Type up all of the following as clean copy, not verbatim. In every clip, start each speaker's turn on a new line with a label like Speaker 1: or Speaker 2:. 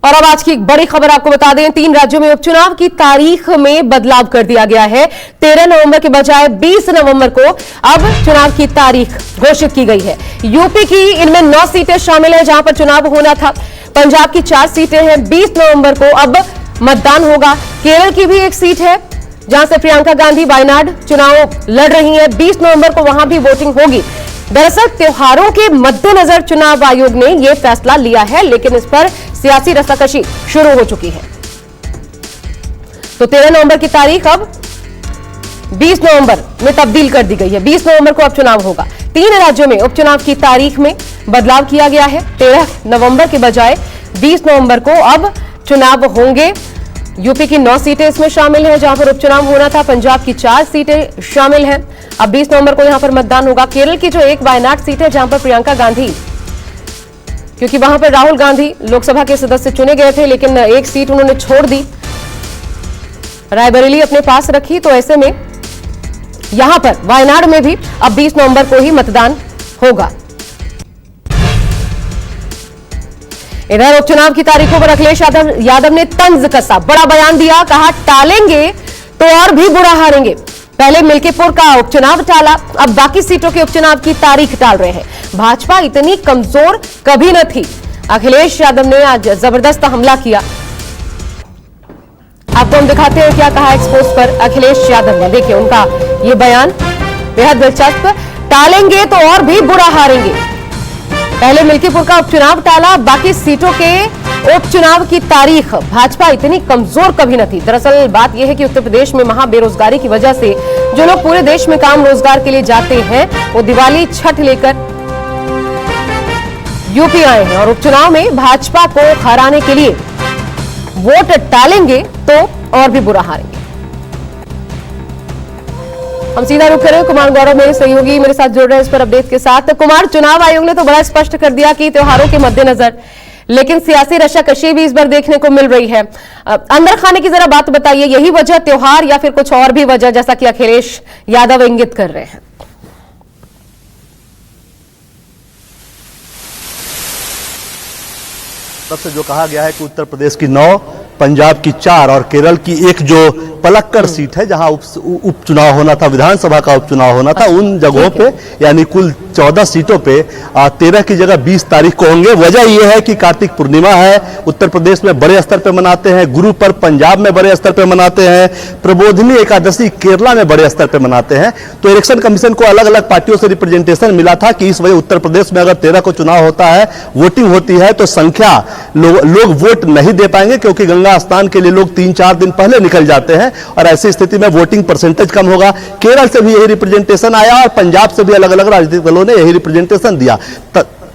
Speaker 1: और अब आज की एक बड़ी खबर आपको बता दें, 3 राज्यों में उपचुनाव की तारीख में बदलाव कर दिया गया है। 13 नवंबर के बजाय 20 नवंबर को अब चुनाव की तारीख घोषित की गई है। यूपी की इनमें 9 सीटें शामिल हैं जहां पर चुनाव होना था। पंजाब की 4 सीटें हैं, 20 नवंबर को अब मतदान होगा। केरल की भी एक सीट है जहां से प्रियंका गांधी वायनाड चुनाव लड़ रही हैं। 20 नवंबर को वहां भी वोटिंग होगी। दरअसल त्योहारों के मद्देनजर चुनाव आयोग ने यह फैसला लिया है, लेकिन इस पर सियासी रस्साकशी शुरू हो चुकी है। तो 13 नवंबर की तारीख अब 20 नवंबर में तब्दील कर दी गई है। 20 नवंबर को अब चुनाव होगा। 3 राज्यों में उपचुनाव की तारीख में बदलाव किया गया है। 13 नवंबर के बजाय 20 नवंबर को अब चुनाव होंगे। यूपी की 9 सीटें इसमें शामिल हैं जहां पर उपचुनाव होना था। पंजाब की 4 सीटें शामिल हैं। अब 20 नवंबर को यहां पर मतदान होगा। केरल की जो एक वायनाड सीट है जहां पर प्रियंका गांधी, क्योंकि वहां पर राहुल गांधी लोकसभा के सदस्य चुने गए थे, लेकिन एक सीट उन्होंने छोड़ दी, रायबरेली अपने पास रखी। तो ऐसे में यहां पर वायनाड में भी अब 20 नवंबर को ही मतदान होगा। इधर उपचुनाव की तारीखों पर अखिलेश यादव ने तंज कसा, बड़ा बयान दिया। कहा टालेंगे तो और भी बुरा हारेंगे। पहले मिल्कीपुर का उपचुनाव टाला, अब बाकी सीटों के उपचुनाव की तारीख टाल रहे हैं। भाजपा इतनी कमजोर कभी न थी। अखिलेश यादव ने आज जबरदस्त हमला किया। आपको हम दिखाते हैं क्या कहा एक्सपोज पर अखिलेश यादव ने। देखिए उनका ये बयान बेहद दिलचस्प। टालेंगे तो और भी बुरा हारेंगे। पहले मिल्कीपुर का उपचुनाव टाला, बाकी सीटों के उपचुनाव की तारीख। भाजपा इतनी कमजोर कभी न थी। दरअसल बात यह है कि उत्तर प्रदेश में महा बेरोजगारी की वजह से जो लोग पूरे देश में काम रोजगार के लिए जाते हैं वो दिवाली छठ लेकर यूपी आए हैं और उपचुनाव में भाजपा को हराने के लिए वोट टालेंगे तो और भी बुरा हारेंगे। हम सीधा रुख करें, कुमार गौरव मेरे सहयोगी मेरे साथ जुड़ रहे हैं इस पर अपडेट के साथ। कुमार, चुनाव आयोग ने तो बड़ा स्पष्ट कर दिया कि त्योहारों के मद्देनजर, लेकिन सियासी रस्साकशी भी इस बार देखने को मिल रही है। अंदर खाने की जरा बात बताइए, यही वजह त्योहार या फिर कुछ और भी वजह, जैसा कि अखिलेश यादव इंगित कर रहे हैं?
Speaker 2: सबसे जो कहा गया है कि उत्तर प्रदेश की 9, पंजाब की 4 और केरल की एक जो पलक्कड़ सीट है जहां उपचुनाव होना था, विधानसभा का उपचुनाव होना था, उन जगहों पे यानी कुल 14 सीटों पे 13 की जगह 20 तारीख को होंगे। वजह यह है कि कार्तिक पूर्णिमा है, उत्तर प्रदेश में बड़े स्तर पे मनाते हैं। गुरु पर्व पंजाब में बड़े स्तर पे मनाते हैं। प्रबोधिनी एकादशी केरला में बड़े स्तर पे मनाते हैं। तो इलेक्शन कमीशन को अलग अलग पार्टियों से रिप्रेजेंटेशन मिला था कि इस वजह उत्तर प्रदेश में अगर 13 को चुनाव होता है, वोटिंग होती है, तो संख्या लोग वोट नहीं दे पाएंगे, क्योंकि गंगा स्नान के लिए लोग 3-4 दिन पहले निकल जाते हैं और ऐसी स्थिति में वोटिंग परसेंटेज कम होगा। केरल से भी यही रिप्रेजेंटेशन आया और पंजाब से भी अलग अलग राजनीतिक दलों ने यही रिप्रेजेंटेशन दिया।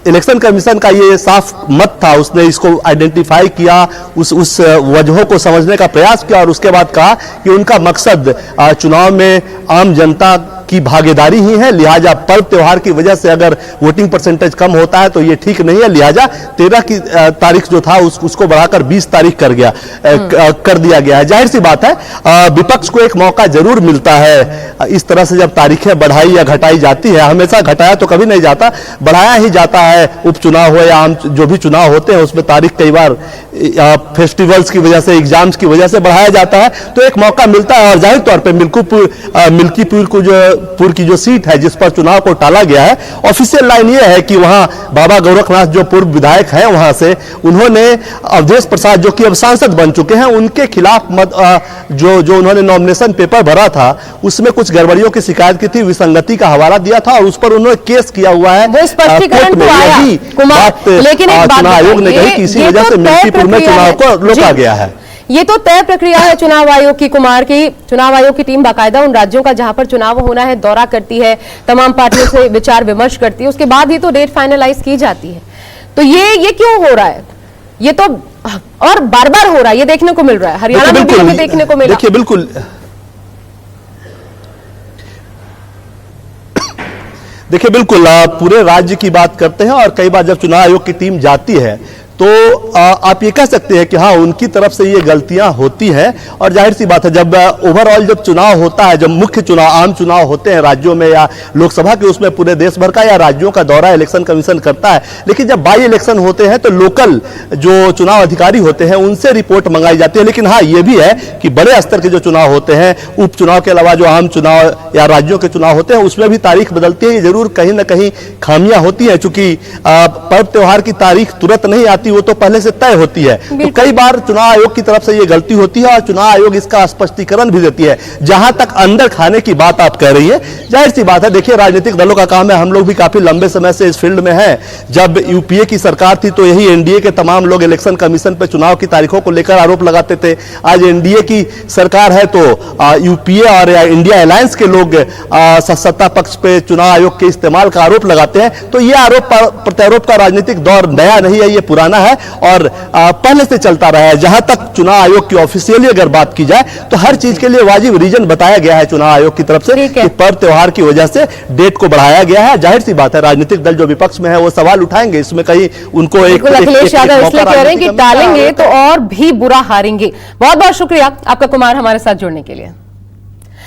Speaker 2: इलेक्शन कमीशन का ये साफ मत था, उसने इसको आइडेंटिफाई किया, उस वजहों को समझने का प्रयास किया और उसके बाद कहा कि उनका मकसद चुनाव में आम जनता की भागीदारी ही है। लिहाजा पर्व त्योहार की वजह से अगर वोटिंग परसेंटेज कम होता है तो ये ठीक नहीं है। लिहाजा 13 की तारीख जो था उसको बढ़ाकर 20 तारीख कर दिया गया है। जाहिर सी बात है, विपक्ष को एक मौका जरूर मिलता है। इस तरह से जब तारीखें बढ़ाई या घटाई जाती है, हमेशा घटाया तो कभी नहीं जाता, बढ़ाया ही जाता है। उपचुनाव हो या आम जो भी चुनाव होते हैं उसमें तारीख कई बार फेस्टिवल्स की वजह से, एग्जाम्स की वजह से बढ़ाया जाता है, तो एक मौका मिलता है। और जाहिर तौर पर मिल्कीपुर की जो सीट है जिस पर चुनाव को टाला गया है, ऑफिशियल लाइन यह है कि वहां बाबा गोरखनाथ जो पूर्व विधायक हैं वहां से, उन्होंने अवधेश प्रसाद जो कि अब सांसद बन चुके हैं, उनके खिलाफ जो उन्होंने नॉमिनेशन पेपर भरा था उसमें कुछ गड़बड़ियों की शिकायत की थी, विसंगति का हवाला दिया था और उस पर उन्होंने केस किया हुआ है।
Speaker 1: वो स्पष्टीकरण तो आया कुमार, लेकिन
Speaker 2: चुनाव आयोग ने कही कि इसी वजह से मिल्कीपुर में चुनाव को रोका गया है।
Speaker 1: ये तो तय प्रक्रिया है चुनाव आयोग की कुमार की। चुनाव आयोग की टीम बाकायदा उन राज्यों का जहां पर चुनाव होना है दौरा करती है, तमाम पार्टियों से विचार विमर्श करती है, उसके बाद ही तो डेट फाइनलाइज की जाती है। तो ये क्यों हो रहा है? ये तो और बार बार हो रहा है, ये देखने को मिल रहा है। हरियाणा में भी हमें देखने को मिला।
Speaker 2: देखिए बिल्कुल पूरे राज्य की बात करते हैं और कई बार जब चुनाव आयोग की टीम जाती है तो आप ये कह सकते हैं कि हाँ, उनकी तरफ से ये गलतियां होती हैं। और जाहिर सी बात है, जब ओवरऑल जब चुनाव होता है, जब मुख्य चुनाव, आम चुनाव होते हैं राज्यों में या लोकसभा के, उसमें पूरे देश भर का या राज्यों का दौरा इलेक्शन कमीशन करता है। लेकिन जब बाई इलेक्शन होते हैं तो लोकल जो चुनाव अधिकारी होते हैं उनसे रिपोर्ट मंगाई जाती है। लेकिन हाँ, ये भी है कि बड़े स्तर के जो चुनाव होते हैं, उपचुनाव के अलावा जो आम चुनाव या राज्यों के चुनाव होते हैं, उसमें भी तारीख बदलती है। ये जरूर कहीं ना कहीं खामियां होती हैं, चूंकि पर्व त्योहार की तारीख तुरंत नहीं आती, वो तो पहले से तय होती है। तो कई बार चुनाव आयोग की तरफ से ये गलती होती है और चुनाव आयोग इसका स्पष्टीकरण भी देती है। जहां तक अंदर खाने की बात आप कह रही है, जाहिर सी बात है, देखिए राजनीतिक दलों का काम है, हम लोग भी काफी लंबे समय से इस फील्ड में हैं। जब यूपीए की सरकार थी तो यही एनडीए के तमाम लोग इलेक्शन कमीशन पर चुनाव की तारीखों को लेकर आरोप लगाते थे। आज एनडीए की सरकार है तो यूपीए और इंडिया अलायंस के लोग सत्ता पक्ष पे चुनाव आयोग के इस्तेमाल का आरोप लगाते हैं। तो यह आरोप प्रत्यारोप का राजनीतिक दौर नया नहीं है, ये पुराना है और पहले से चलता रहा है। जहां तक चुनाव आयोग की ऑफिशियली अगर बात की जाए तो हर चीज के लिए वाजिब रीजन बताया गया है चुनाव आयोग की तरफ से कि पर्व त्योहार की वजह से डेट को बढ़ाया गया है। जाहिर सी बात है, राजनीतिक दल जो विपक्ष में है वो सवाल उठाएंगे, इसमें कहीं उनको
Speaker 1: अखिलेश यादव इसलिए कह रहे हैं कि टालेंगे तो और भी बुरा हारेंगे। बहुत बहुत शुक्रिया आपका कुमार, हमारे साथ जुड़ने के लिए।